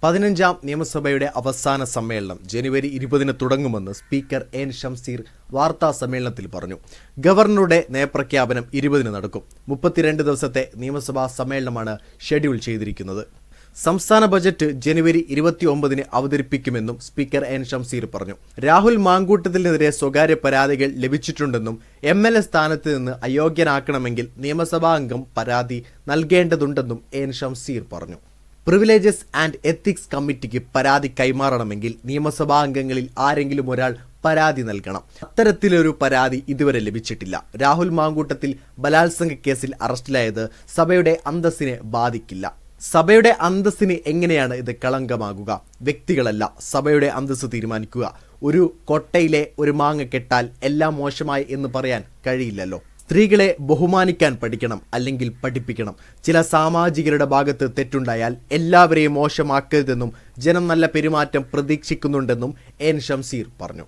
15ാം നിയമസഭയുടെ അവസാന സമ്മേളനം ജനുവരി 20-ന് തുടങ്ങുമെന്ന് സ്പീക്കർ എൻ ഷംസീർ വാർത്താ സമ്മേളനത്തിൽ പറഞ്ഞു. ഗവർണറുടെ നയപ്രഖ്യാപനം 20-ന് നടക്കും. 32 ദിവസത്തെ നിയമസഭാ സമ്മേളനമാണ് ഷെഡ്യൂൾ ചെയ്തിരിക്കുന്നത്. സംസ്ഥാന ബജറ്റ് ജനുവരി 29-ന് അവതരിപ്പിക്കുമെന്നും സ്പീക്കർ എൻ ഷംസീർ പറഞ്ഞു. രാഹുൽ മാങ്കൂട്ടത്തിനെതിരെ സ്വകാര്യ പരാതികൾ ലഭിച്ചിട്ടുണ്ടെന്നും MLA സ്ഥാനത്ത് നിന്ന് അയോഗ്യനാക്കണമെങ്കിൽ നിയമസഭാ അംഗം പരാതി നൽകേണ്ടതുണ്ടെന്നും എൻ ഷംസീർ പറഞ്ഞു. പ്രിവിലേജസ് ആൻഡ് എത്തിക്സ് കമ്മിറ്റിക്ക് പരാതി കൈമാറണമെങ്കിൽ നിയമസഭാ അംഗങ്ങളിൽ ആരെങ്കിലും ഒരാൾ പരാതി നൽകണം. അത്തരത്തിലൊരു പരാതി ഇതുവരെ ലഭിച്ചിട്ടില്ല. രാഹുൽ മാങ്കൂട്ടത്തിൽ ബലാത്സംഗ കേസിൽ അറസ്റ്റിലായത് സഭയുടെ അന്തസ്സിനെ ബാധിക്കില്ല. സഭയുടെ അന്തസ്സിന് എങ്ങനെയാണ് ഇത് കളങ്കമാകുക? വ്യക്തികളല്ല സഭയുടെ അന്തസ്സ് തീരുമാനിക്കുക. ഒരു കൊട്ടയിലെ ഒരു മാങ്ങ കെട്ടാൽ എല്ലാം മോശമായി എന്ന് പറയാൻ കഴിയില്ലല്ലോ. സ്ത്രീകളെ ബഹുമാനിക്കാൻ പഠിക്കണം, അല്ലെങ്കിൽ പഠിപ്പിക്കണം. ചില സാമാജികരുടെ ഭാഗത്ത് തെറ്റുണ്ടായാൽ എല്ലാവരെയും മോശമാക്കരുതെന്നും ജനം നല്ല പെരുമാറ്റം പ്രതീക്ഷിക്കുന്നുണ്ടെന്നും എൻ ഷംസീർ പറഞ്ഞു.